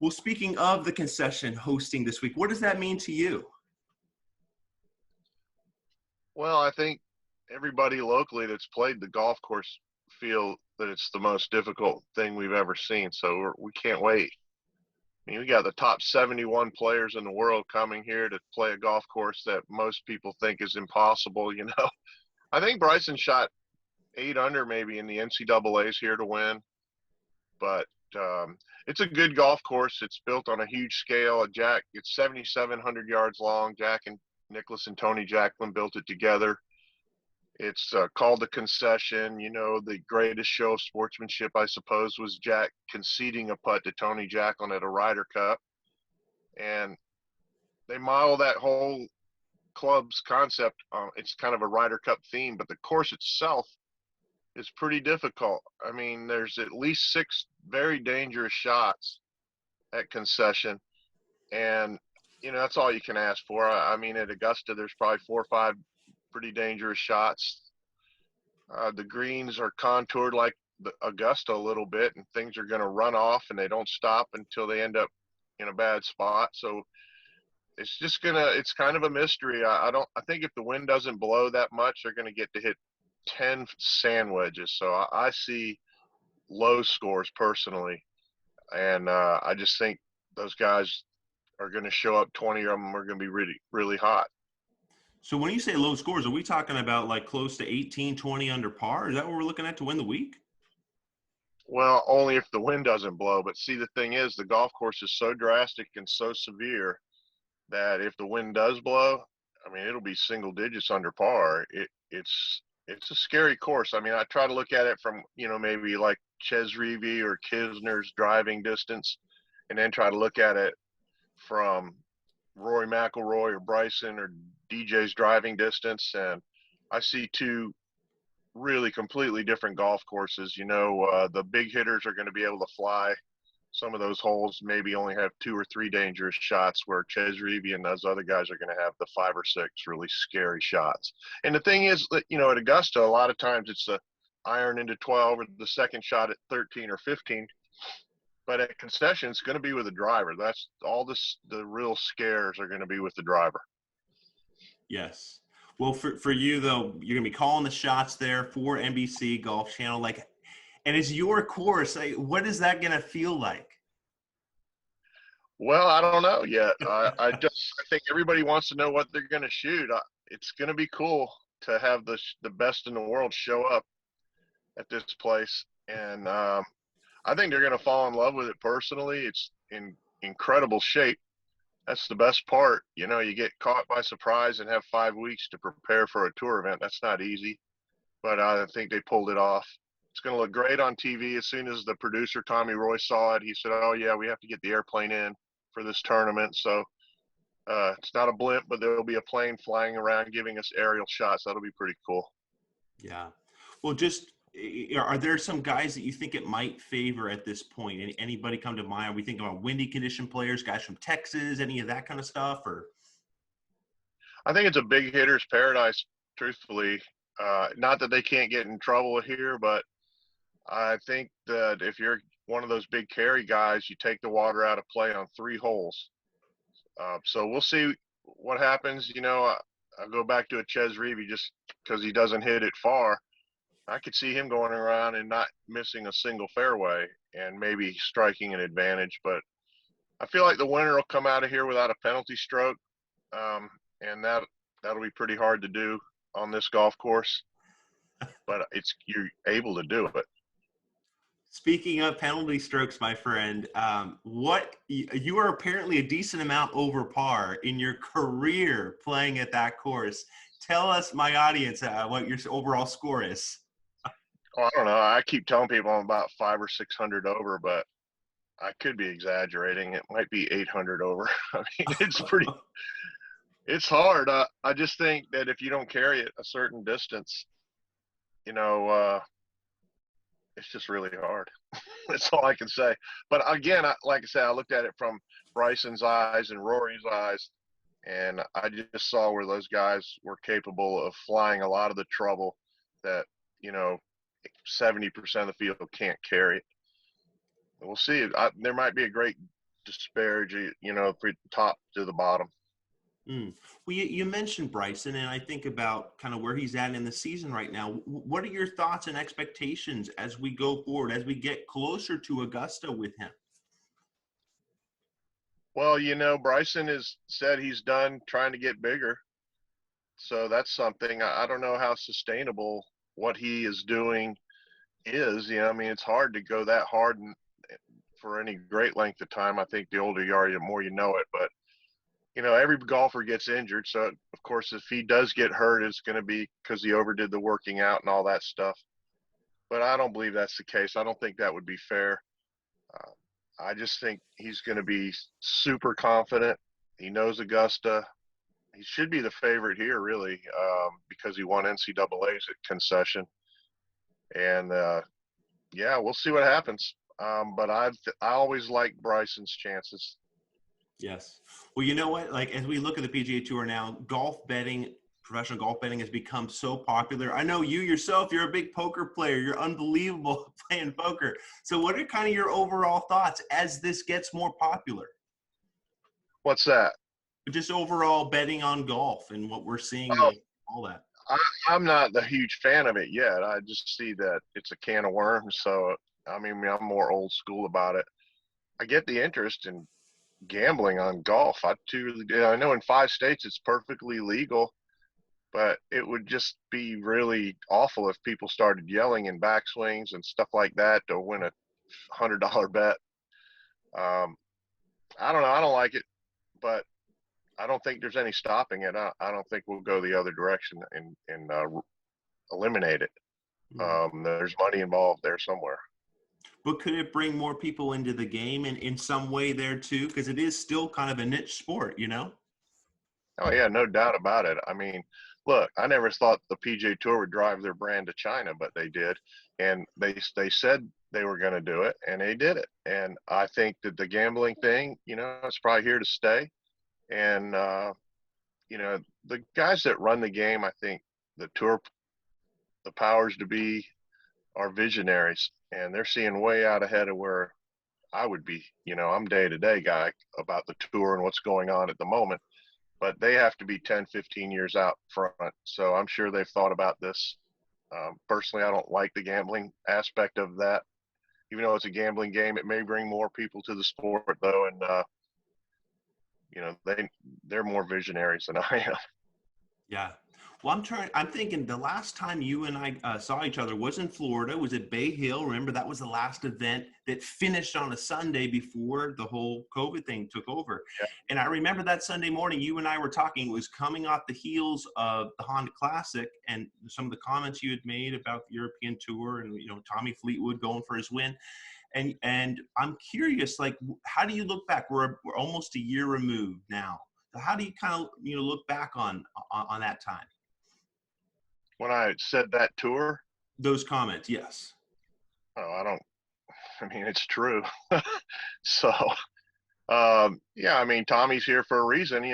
Well, speaking of the Concession hosting this week, what does that mean to you? Well, I think everybody locally that's played the golf course feel that it's the most difficult thing we've ever seen. So we can't wait. I mean, we got the top 71 players in the world coming here to play a golf course that most people think is impossible. I think Bryson shot 8 under maybe in the NCAA's here to win, but it's a good golf course. It's built on a huge scale. It's 7,700 yards long. Jack and Nicholas and Tony Jacklin built it together. It's called the Concession. The greatest show of sportsmanship, I suppose, was Jack conceding a putt to Tony Jacklin at a Ryder Cup. And they model that whole club's concept. It's kind of a Ryder Cup theme, but the course itself is pretty difficult. I mean, there's at least 6 very dangerous shots at Concession. And, that's all you can ask for. I mean, at Augusta, there's probably 4 or 5 pretty dangerous shots. The greens are contoured like the Augusta a little bit, and things are going to run off, and they don't stop until they end up in a bad spot. So it's kind of a mystery. I think if the wind doesn't blow that much, they're going to get to hit 10 sand wedges. So I see low scores personally, and I just think those guys are going to show up. 20 of them are going to be really, really hot. So when you say low scores, are we talking about like close to 18, 20 under par? Is that what we're looking at to win the week? Well, only if the wind doesn't blow. But see, the thing is, the golf course is so drastic and so severe that if the wind does blow, I mean, it'll be single digits under par. It's a scary course. I mean, I try to look at it from, maybe like Ches Reavie or Kisner's driving distance, and then try to look at it from Rory McIlroy or Bryson or DJ's driving distance. And I see 2 really completely different golf courses. The big hitters are going to be able to fly. Some of those holes maybe only have 2 or 3 dangerous shots, where Ches Reavie and those other guys are going to have the 5 or 6 really scary shots. And the thing is that, at Augusta, a lot of times it's a iron into 12 or the second shot at 13 or 15. But at Concession, it's going to be with a driver. That's all the real scares are going to be with the driver. Yes. Well, for you, though, you're going to be calling the shots there for NBC Golf Channel. And it's your course. What is that going to feel like? Well, I don't know yet. I think everybody wants to know what they're going to shoot. It's going to be cool to have the best in the world show up at this place. And I think they're going to fall in love with it personally. It's in incredible shape. That's the best part. You get caught by surprise and have 5 weeks to prepare for a tour event. That's not easy, but I think they pulled it off. It's going to look great on TV. As soon as the producer, Tommy Roy, saw it, he said, "Oh, yeah, we have to get the airplane in for this tournament." So it's not a blimp, but there will be a plane flying around giving us aerial shots. That'll be pretty cool. Yeah. Well, are there some guys that you think it might favor at this point? Anybody come to mind? Are we thinking about windy condition players, guys from Texas, any of that kind of stuff? Or I think it's a big hitter's paradise, truthfully. Not that they can't get in trouble here, but I think that if you're one of those big carry guys, you take the water out of play on 3 holes. So we'll see what happens. I'll go back to a Ches Reavie just because he doesn't hit it far. I could see him going around and not missing a single fairway and maybe striking an advantage. But I feel like the winner will come out of here without a penalty stroke, and that'll be pretty hard to do on this golf course. But you're able to do it. Speaking of penalty strokes, my friend, you are apparently a decent amount over par in your career playing at that course. Tell us, my audience, what your overall score is. Oh, I don't know. I keep telling people I'm about 500 or 600 over, but I could be exaggerating. It might be 800 over. I mean, it's hard. I just think that if you don't carry it a certain distance, it's just really hard. That's all I can say. But again, like I said, I looked at it from Bryson's eyes and Rory's eyes, and I just saw where those guys were capable of flying a lot of the trouble that 70% of the field can't carry. We'll see. There might be a great disparage it, from top to the bottom. Mm. Well, you mentioned Bryson, and I think about kind of where he's at in the season right now. What are your thoughts and expectations as we go forward, as we get closer to Augusta with him? Well, Bryson has said he's done trying to get bigger. So that's something. I don't know how sustainable what he is doing is. I mean, it's hard to go that hard for any great length of time. I think the older you are, the more you know it. But, every golfer gets injured. So, of course, if he does get hurt, it's going to be because he overdid the working out and all that stuff. But I don't believe that's the case. I don't think that would be fair. Uh, I just think he's going to be super confident. He knows Augusta. He should be the favorite here, really, because he won NCAA's at Concession. And, yeah, we'll see what happens. But I always like Bryson's chances. Yes. Well, you know what? Like, as we look at the PGA Tour now, golf betting, professional golf betting has become so popular. I know you yourself, you're a big poker player. You're unbelievable playing poker. So what are kind of your overall thoughts as this gets more popular? What's that? Just overall betting on golf and what we're seeing Oh, and all that. I'm not a huge fan of it yet. I just see that it's a can of worms. So, I mean, I'm more old school about it. I get the interest in gambling on golf. I know in 5 states it's perfectly legal, but it would just be really awful if people started yelling in backswings and stuff like that to win $100 bet. I don't know. I don't like it, but I don't think there's any stopping it. I don't think we'll go the other direction and eliminate it. There's money involved there somewhere. But could it bring more people into the game and in some way there too? Because it is still kind of a niche sport, Oh yeah, no doubt about it. I mean, look, I never thought the PGA Tour would drive their brand to China, but they did, and they said they were going to do it, and they did it. And I think that the gambling thing, it's probably here to stay. And the guys that run the game, I think the tour, the powers to be, are visionaries, and they're seeing way out ahead of where I would be. I'm day-to-day guy about the tour and what's going on at the moment, but they have to be 10, 15 years out front. So I'm sure they've thought about this. Personally, I don't like the gambling aspect of that. Even though it's a gambling game, it may bring more people to the sport, though, and they're more visionaries than I am. Yeah. Well, I'm thinking the last time you and I saw each other was in Florida, was at Bay Hill. Remember, that was the last event that finished on a Sunday before the whole COVID thing took over. Yeah. And I remember that Sunday morning, you and I were talking, it was coming off the heels of the Honda Classic and some of the comments you had made about the European Tour and, Tommy Fleetwood going for his win. And I'm curious, like, how do you look back? We're almost a year removed now. So how do you kind of, look back on that time? When I said that tour, Those comments, yes. oh, I mean, it's true. So, yeah, I mean, Tommy's here for a reason.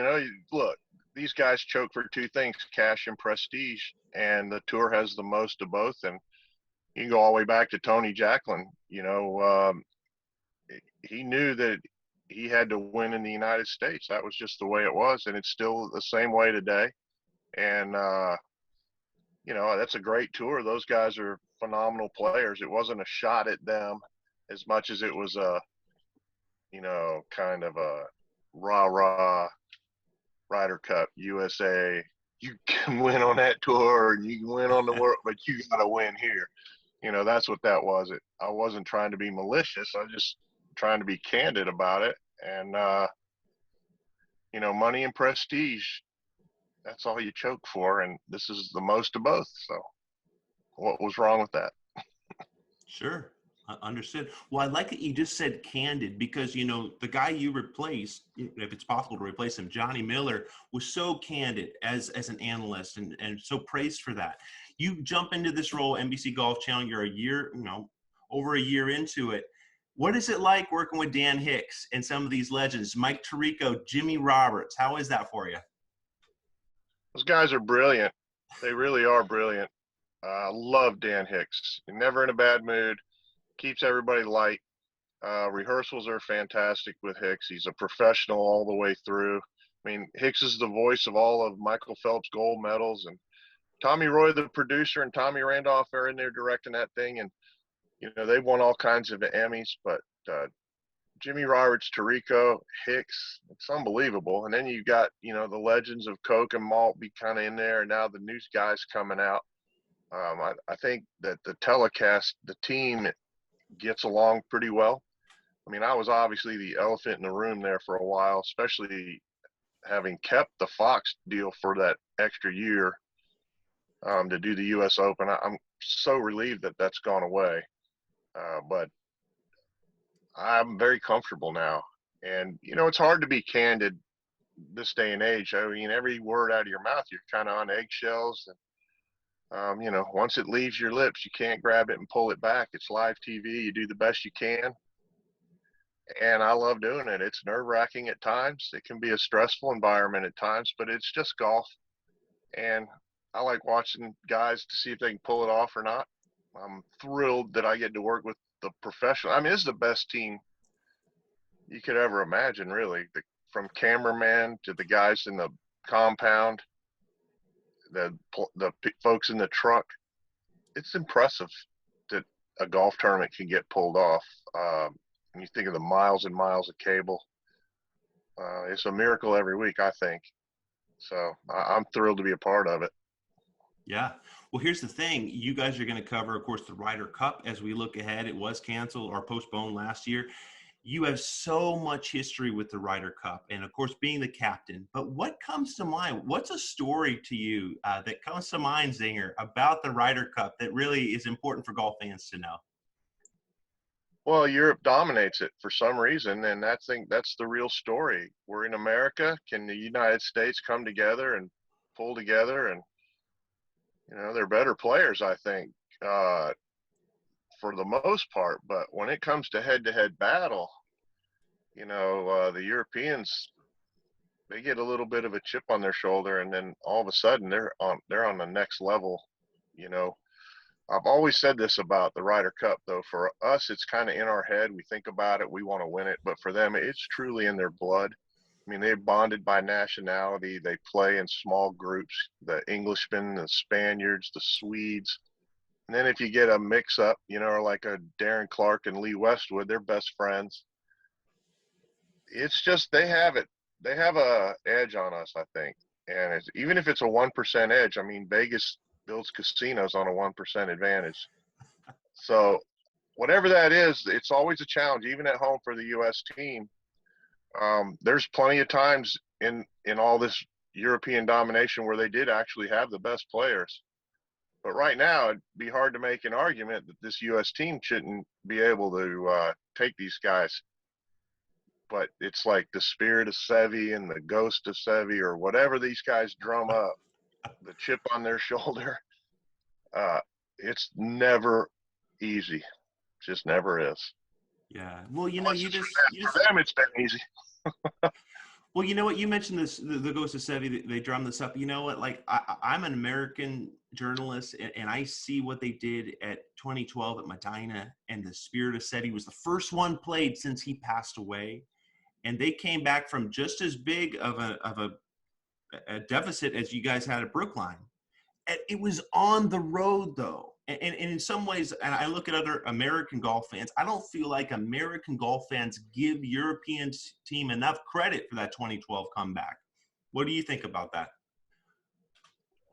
Look, these guys choke for 2 things, cash and prestige, and the tour has the most of both. And you can go all the way back to Tony Jacklin. He knew that he had to win in the United States. That was just the way it was, and it's still the same way today. And that's a great tour. Those guys are phenomenal players. It wasn't a shot at them as much as it was a, kind of a rah-rah Ryder Cup, USA. You can win on that tour and you can win on the world, but you got to win here. That's what that was. I wasn't trying to be malicious. I was just trying to be candid about it. And, money and prestige, that's all you choke for. And this is the most of both. So what was wrong with that? Sure. Understood. Well, I like that you just said candid because, the guy you replaced, if it's possible to replace him, Johnny Miller, was so candid as an analyst and so praised for that. You jump into this role, NBC Golf Channel, you're a year, over a year into it. What is it like working with Dan Hicks and some of these legends, Mike Tirico, Jimmy Roberts? How is that for you? Those guys are brilliant. They really are brilliant. I love Dan Hicks. Never in a bad mood. Keeps everybody light. Rehearsals are fantastic with Hicks. He's a professional all the way through. I mean, Hicks is the voice of all of Michael Phelps' gold medals, and Tommy Roy, the producer, and Tommy Randolph are in there directing that thing. And, you know, they've won all kinds of Emmys, but Jimmy Roberts, Tirico, Hicks, it's unbelievable. And then you got, you know, the legends of Coke and Malt be kind of in there, and now the new guys coming out. I think that the telecast, the team gets along pretty well. I mean, I was obviously the elephant in the room there for a while, especially having kept the Fox deal for that extra year to do the U.S. Open. I'm so relieved that that's gone away. But I'm very comfortable now. And, you know, it's hard to be candid this day and age. I mean, every word out of your mouth, you're kind of on eggshells. And, you know, once it leaves your lips, you can't grab it and pull it back. It's live TV. You do the best you can. And I love doing it. It's nerve-wracking at times. It can be a stressful environment at times, but it's just golf. And I like watching guys to see if they can pull it off or not. I'm thrilled that I get to work with the professional. I mean, it's the best team you could ever imagine, really. From cameraman to the guys in the compound, the folks in the truck. It's impressive that a golf tournament can get pulled off. When you think of the miles and miles of cable, it's a miracle every week, I think. So I'm thrilled to be a part of it. Yeah. Well, here's the thing. You guys are going to cover, of course, the Ryder Cup as we look ahead. It was canceled or postponed last year. You have so much history with the Ryder Cup and, of course, being the captain. But what comes to mind? What's a story to you that comes to mind, Zinger, about the Ryder Cup that really is important for golf fans to know? Well, Europe dominates it for some reason, and I think that's the real story. We're in America. Can the United States come together and pull together? And, you know, they're better players, I think, for the most part. But when it comes to head-to-head battle, you know, the Europeans, they get a little bit of a chip on their shoulder, and then all of a sudden they're on the next level. You know, I've always said this about the Ryder Cup, though. For us, it's kind of in our head. We think about it. We want to win it. But for them, it's truly in their blood. I mean, they're bonded by nationality. They play in small groups, the Englishmen, the Spaniards, the Swedes. And then if you get a mix-up, you know, like a Darren Clark and Lee Westwood, they're best friends. It's just they have it. They have a edge on us, I think. And even if it's a 1% edge, I mean, Vegas builds casinos on a 1% advantage. So whatever that is, it's always a challenge, even at home for the U.S. team. There's plenty of times in all this European domination where they did actually have the best players. But right now, it'd be hard to make an argument that this U.S. team shouldn't be able to take these guys. But it's like the spirit of Seve and the ghost of Seve, or whatever these guys drum up, the chip on their shoulder. It's never easy. Just never is. Yeah. Well, you know, For them, it's been easy. Well, you know what? You mentioned this, the Ghost of Seve, they drum this up. You know what? Like, I'm an American journalist, and I see what they did at 2012 at Medina, and the Spirit of Seve was the first one played since he passed away. And they came back from just as big of a deficit as you guys had at Brookline. And it was on the road, though. And in some ways, and I look at other American golf fans, I don't feel like American golf fans give European team enough credit for that 2012 comeback. What do you think about that?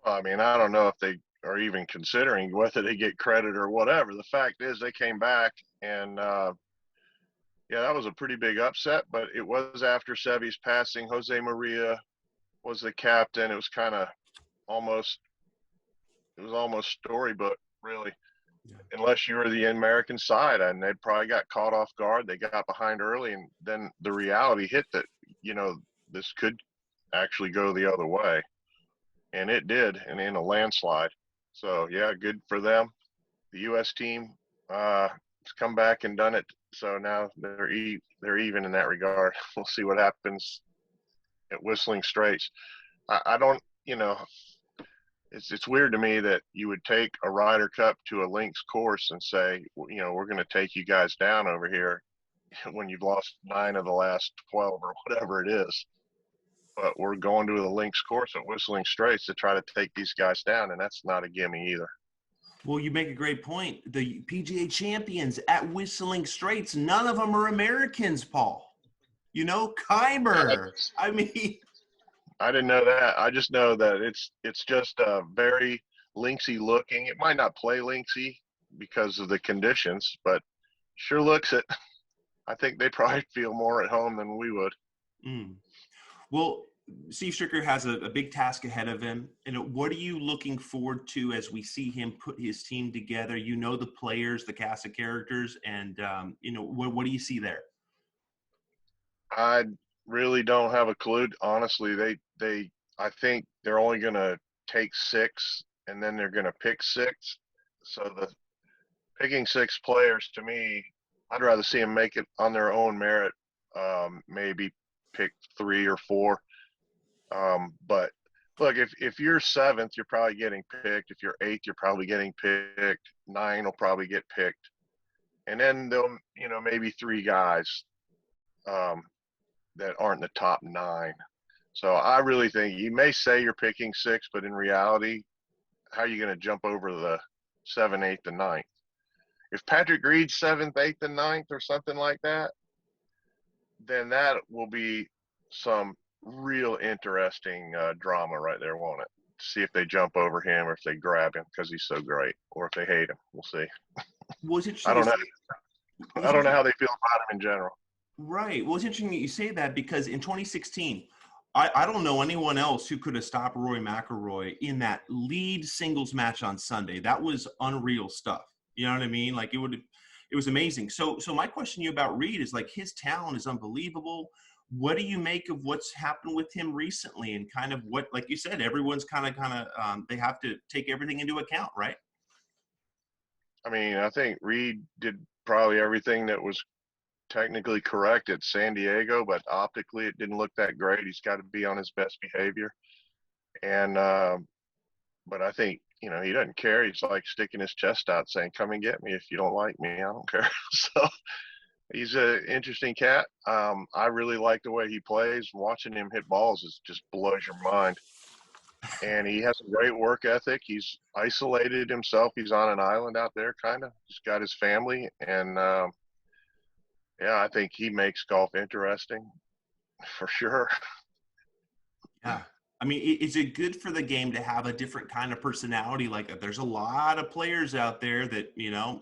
I mean, I don't know if they are even considering whether they get credit or whatever. The fact is they came back, and yeah, that was a pretty big upset, but it was after Seve's passing. Jose Maria was the captain. It was kind of almost storybook, really, yeah. Unless you were the American side, and they probably got caught off guard. They got behind early, and then the reality hit that, you know, this could actually go the other way, and it did, and in a landslide. So yeah, good for them. The U.S. team has come back and done it. So now they're even in that regard. We'll see what happens at Whistling Straits. I don't, you know, it's weird to me that you would take a Ryder Cup to a links course and say, you know, we're going to take you guys down over here. when you've lost 9 of the last 12 or whatever it is. But we're going to the links course at Whistling Straits to try to take these guys down, and that's not a gimme either. Well, you make a great point. The PGA champions at Whistling Straits, none of them are Americans, Paul. You know, Keimer. I mean, I didn't know that. I just know that it's just very linksy looking. It might not play linksy because of the conditions, but sure looks it. I think they probably feel more at home than we would. Well, Steve Stricker has a big task ahead of him. And what are you looking forward to as we see him put his team together? You know the players, the cast of characters, and, what do you see there? I really don't have a clue. Honestly, I think they're only going to take 6, and then they're going to pick 6. So the picking 6 players, to me, I'd rather see them make it on their own merit. Maybe pick 3 or 4. But look, if you're 7th, you're probably getting picked. If you're 8th, you're probably getting picked. 9 will probably get picked. And then they'll, maybe 3 guys that aren't in the top 9. So I really think you may say you're picking 6, but in reality, how are you going to jump over the 7th, 8th, and 9th? If Patrick Reed's 7th, 8th, and 9th or something like that, then that will be some real interesting drama right there, won't it? See if they jump over him or if they grab him because he's so great, or if they hate him. We'll see. Well, it's interesting. I don't know. I don't know how they feel about him in general. Right. Well, it's interesting that you say that because in 2016, I don't know anyone else who could have stopped Rory McIlroy in that lead singles match on Sunday. That was unreal stuff. You know what I mean? Like it was amazing. So my question to you about Reed is like his talent is unbelievable. What do you make of what's happened with him recently and kind of what, like you said, everyone's kind of they have to take everything into account, right? I mean, I think Reed did probably everything that was technically correct at San Diego, but optically it didn't look that great. He's got to be on his best behavior. And, but I think, he doesn't care. He's like sticking his chest out saying, come and get me. If you don't like me, I don't care. So he's an interesting cat. I really like the way he plays. Watching him hit balls just blows your mind. And he has a great work ethic. He's isolated himself. He's on an island out there, kind of. He's got his family. And, yeah, I think he makes golf interesting for sure. Yeah. I mean, is it good for the game to have a different kind of personality? Like there's a lot of players out there that,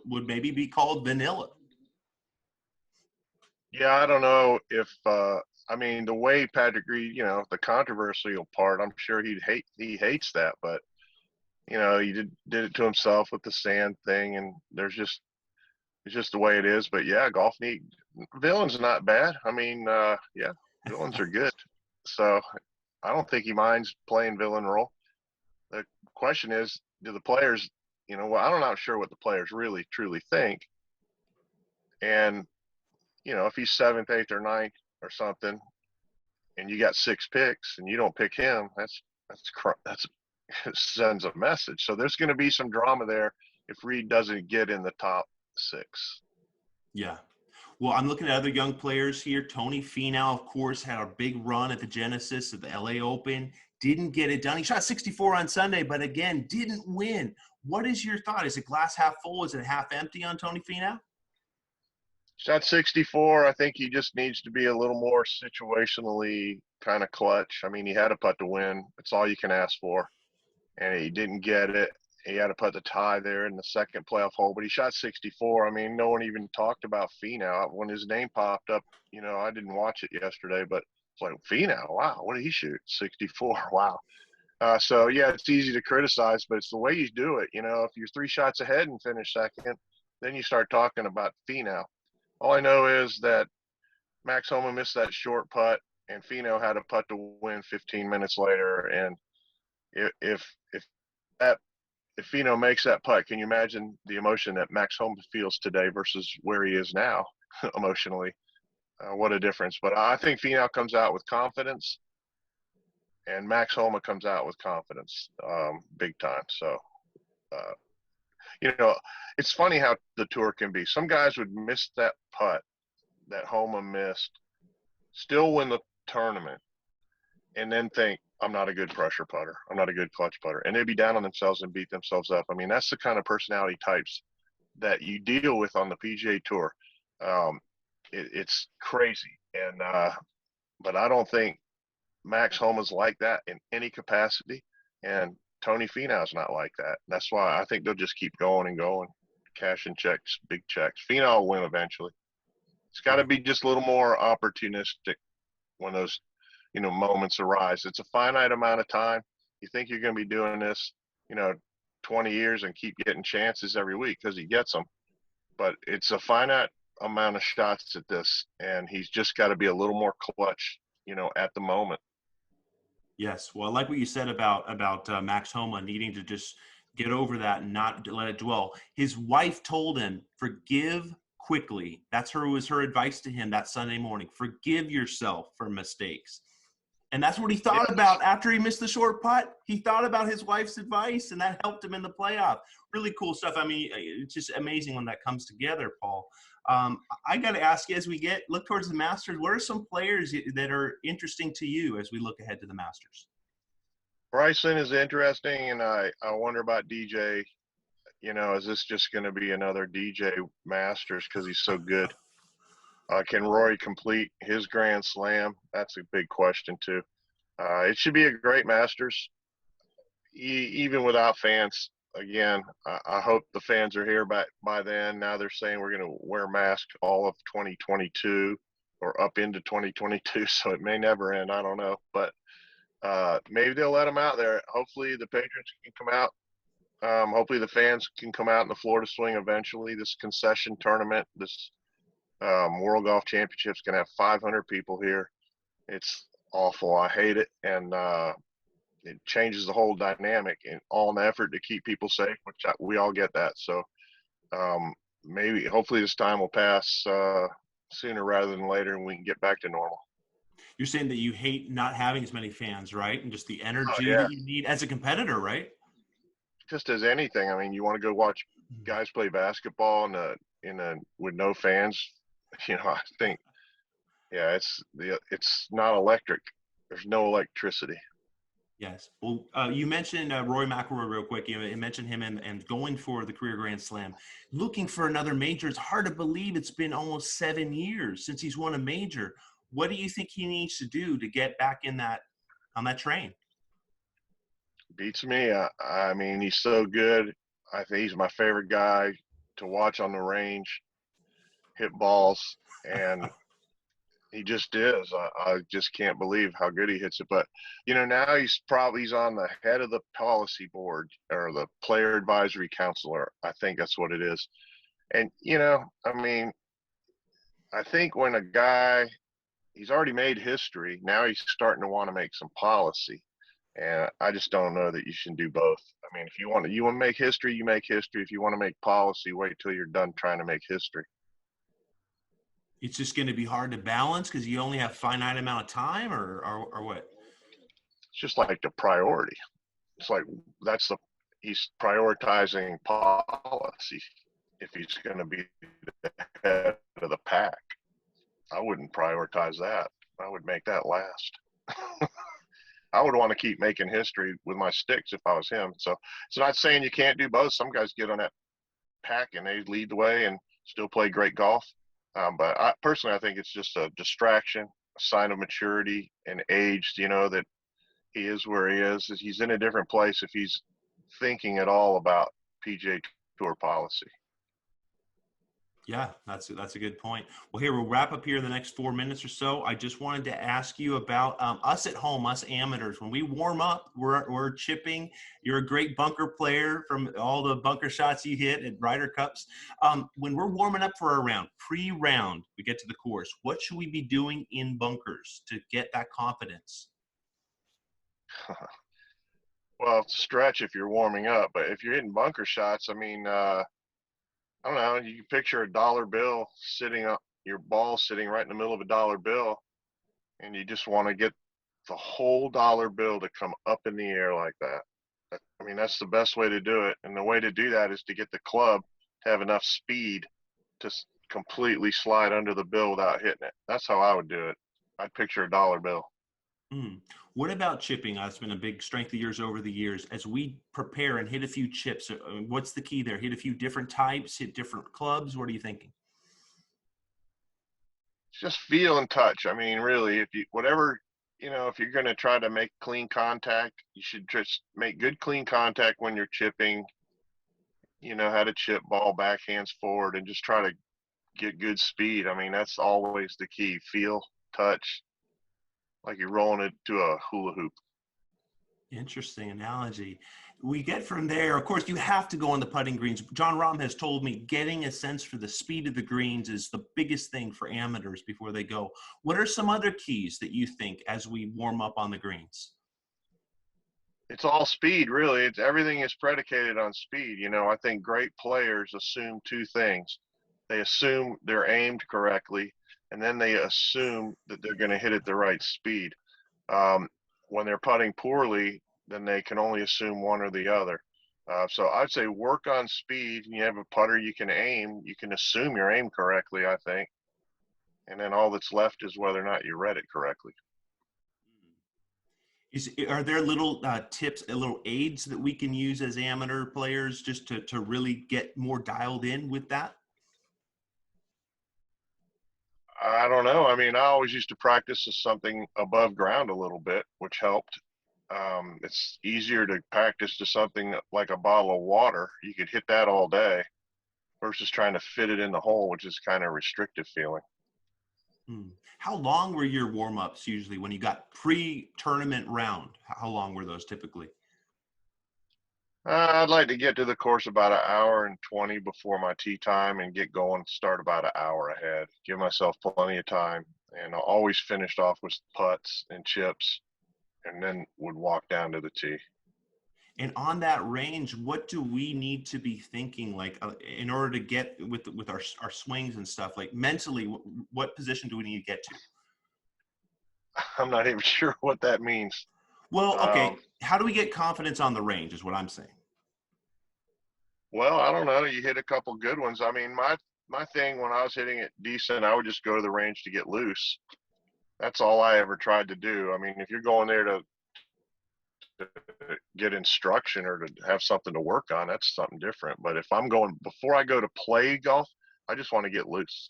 would maybe be called vanilla. Yeah, I don't know if I mean the way Patrick Reed, the controversial part, I'm sure he hates that, but he did it to himself with the sand thing, and it's just the way it is. But yeah, golf villain's not bad. I mean, yeah, villains are good. So I don't think he minds playing villain role. The question is, do the players, well, I'm not sure what the players really truly think. And if he's 7th, 8th, or 9th or something, and you got 6 picks and you don't pick him, that's sends a message. So there's going to be some drama there if Reed doesn't get in the top 6. Yeah. Well, I'm looking at other young players here. Tony Fenow, of course, had a big run at the Genesis of the LA Open. Didn't get it done. He shot 64 on Sunday, but again, didn't win. What is your thought? Is it glass half full? Is it half empty on Tony Fenow? Shot 64. I think he just needs to be a little more situationally kind of clutch. I mean, he had a putt to win. It's all you can ask for. And he didn't get it. He had to put the tie there in the second playoff hole, but he shot 64. I mean, no one even talked about Fenow. When his name popped up, I didn't watch it yesterday, but it's like, Fenow, wow, what did he shoot? 64, wow. So, yeah, it's easy to criticize, but it's the way you do it. If you're 3 shots ahead and finish second, then you start talking about Fenow. All I know is that Max Homa missed that short putt, and Fenow had a putt to win 15 minutes later. And if Fenow makes that putt, can you imagine the emotion that Max Homa feels today versus where he is now emotionally? What a difference. But I think Fenow comes out with confidence, and Max Homa comes out with confidence big time. So, it's funny how the tour can be. Some guys would miss that putt that Homa missed, still win the tournament, and then think, I'm not a good pressure putter. I'm not a good clutch putter. And they'd be down on themselves and beat themselves up. I mean, that's the kind of personality types that you deal with on the PGA Tour. It's crazy. And but I don't think Max Homa's like that in any capacity. And Tony Finau's not like that. That's why I think they'll just keep going and going, cashing checks, big checks. Finau will win eventually. It's got to be just a little more opportunistic when those, moments arise. It's a finite amount of time. You think you're going to be doing this, 20 years and keep getting chances every week because he gets them. But it's a finite amount of shots at this, and he's just got to be a little more clutch, at the moment. Yes. Well, I like what you said about Max Homa needing to just get over that and not let it dwell. His wife told him, forgive quickly. Was her advice to him that Sunday morning. Forgive yourself for mistakes. And that's what he thought about after he missed the short putt. He thought about his wife's advice, and that helped him in the playoff. Really cool stuff. I mean, it's just amazing when that comes together, Paul. I got to ask you, as we look towards the Masters, what are some players that are interesting to you as we look ahead to the Masters? Bryson is interesting, and I wonder about DJ. Is this just going to be another DJ Masters because he's so good? Can Rory complete his Grand Slam? That's a big question, too. It should be a great Masters, even without fans. Again, I hope the fans are here by then. Now they're saying we're going to wear masks all of 2022 or up into 2022, so it may never end. I don't know. But maybe they'll let them out there. Hopefully the Patriots can come out. Hopefully the fans can come out in the Florida Swing eventually. This concession tournament, this World Golf Championship's going to have 500 people here. It's awful. I hate it. And it changes the whole dynamic, and all in the effort to keep people safe, which we all get that. So hopefully this time will pass sooner rather than later, and we can get back to normal. You're saying that you hate not having as many fans, right? And just the energy yeah. that you need as a competitor, right? Just as anything. I mean, you want to go watch guys play basketball with no fans. I think, it's not electric. There's no electricity. Yes. Well, you mentioned Rory McIlroy real quick. You mentioned him and going for the career Grand Slam, looking for another major. It's hard to believe it's been almost 7 years since he's won a major. What do you think he needs to do to get back on that train? Beats me. I mean, he's so good. I think he's my favorite guy to watch on the range, hit balls, and he just is. I just can't believe how good he hits it. But, now he's on the head of the policy board or the player advisory counselor. I think that's what it is. And, I mean, I think when a guy, he's already made history, now he's starting to want to make some policy. And I just don't know that you should do both. I mean, if you want to make history, you make history. If you want to make policy, wait till you're done trying to make history. It's just going to be hard to balance because you only have finite amount of time, or what? It's just like the priority. It's like he's prioritizing policy if he's going to be the head of the pack. I wouldn't prioritize that. I would make that last. I would want to keep making history with my sticks if I was him. So it's not saying you can't do both. Some guys get on that pack and they lead the way and still play great golf. But I think it's just a distraction, a sign of maturity and age, that he is where he is. He's in a different place if he's thinking at all about PGA Tour policy. Yeah, that's a good point. Well, here, we'll wrap up here in the next 4 minutes or so. I just wanted to ask you about us at home, us amateurs. When we warm up, we're chipping. You're a great bunker player from all the bunker shots you hit at Ryder Cups. When we're warming up for a round, pre-round, we get to the course, what should we be doing in bunkers to get that confidence? Well, stretch if you're warming up. But if you're hitting bunker shots, I mean, I don't know, you can picture a dollar bill sitting up, your ball sitting right in the middle of a dollar bill, and you just want to get the whole dollar bill to come up in the air like that. I mean, that's the best way to do it. And the way to do that is to get the club to have enough speed to completely slide under the bill without hitting it. That's how I would do it. I'd picture a dollar bill. What about chipping? It's been a big strength of yours over the years. As we prepare and hit a few chips, what's the key there? Hit a few different types, hit different clubs. What are you thinking? It's just feel and touch. I mean, really, if you're going to try to make clean contact, you should just make good clean contact when you're chipping. You know how to chip ball backhands forward and just try to get good speed. I mean, that's always the key. Feel, touch, like you're rolling it to a hula hoop. Interesting analogy. We get from there, of course, you have to go on the putting greens. John Rahm has told me getting a sense for the speed of the greens is the biggest thing for amateurs before they go. What are some other keys that you think as we warm up on the greens? It's all speed, really. Everything is predicated on speed. I think great players assume two things. They assume they're aimed correctly, and then they assume that they're going to hit at the right speed. When they're putting poorly, then they can only assume one or the other. So I'd say work on speed. You have a putter you can aim. You can assume you're aimed correctly, I think. And then all that's left is whether or not you read it correctly. Are there little tips, little aids that we can use as amateur players just to really get more dialed in with that? I don't know. I mean, I always used to practice with something above ground a little bit, which helped. It's easier to practice to something like a bottle of water. You could hit that all day versus trying to fit it in the hole, which is kind of restrictive feeling. How long were your warm-ups usually when you got pre-tournament round? How long were those typically? I'd like to get to the course about an hour and 20 before my tee time and get going, start about an hour ahead, give myself plenty of time. And I always finished off with putts and chips and then would walk down to the tee. And on that range, what do we need to be thinking, like, in order to get with our swings and stuff, like mentally, what position do we need to get to? I'm not even sure what that means. Well, okay. How do we get confidence on the range is what I'm saying. Well, I don't know. You hit a couple good ones. I mean, my thing when I was hitting it decent, I would just go to the range to get loose. That's all I ever tried to do. I mean, if you're going there to get instruction or to have something to work on, that's something different. But if I'm going before I go to play golf, I just want to get loose.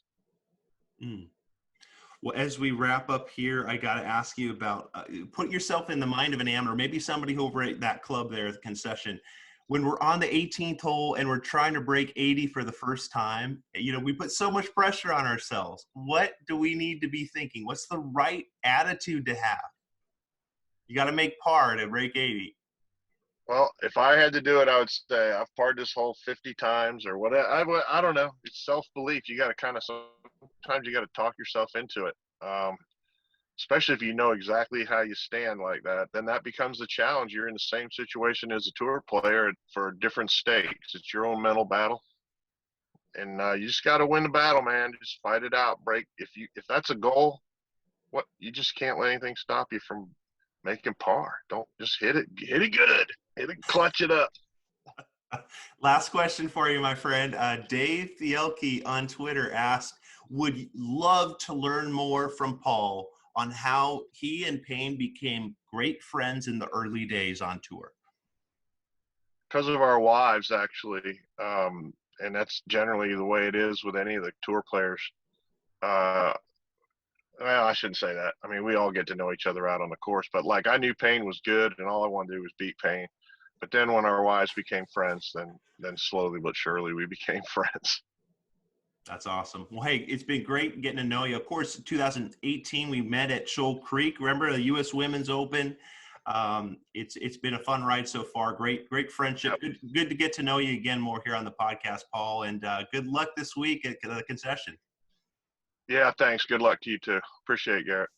Well, as we wrap up here, I got to ask you about put yourself in the mind of an amateur, maybe somebody over at that club there at the Concession. When we're on the 18th hole and we're trying to break 80 for the first time, we put so much pressure on ourselves. What do we need to be thinking? What's the right attitude to have? You got to make par to break 80. Well, if I had to do it, I would say I've parred this hole 50 times or whatever. I don't know. It's self-belief. You got to sometimes you got to talk yourself into it. Especially if you know exactly how you stand like that, then that becomes the challenge. You're in the same situation as a tour player for different stakes. It's your own mental battle. And you just got to win the battle, man. Just fight it out. Break. If that's a goal, you just can't let anything stop you from making par. Don't just hit it good. Hit it, clutch it up. Last question for you, my friend. Dave Thielke on Twitter asked, would love to learn more from Paul on how he and Payne became great friends in the early days on tour. Because of our wives, actually. And that's generally the way it is with any of the tour players. Well, I shouldn't say that. I mean, we all get to know each other out on the course, but like I knew Payne was good and all I wanted to do was beat Payne. But then when our wives became friends, then slowly but surely we became friends. That's awesome. Well, hey, it's been great getting to know you. Of course, in 2018, we met at Shoal Creek. Remember the U.S. Women's Open? It's been a fun ride so far. Great friendship. Yep. Good to get to know you again more here on the podcast, Paul. And good luck this week at the Concession. Yeah, thanks. Good luck to you too. Appreciate it, Garrett.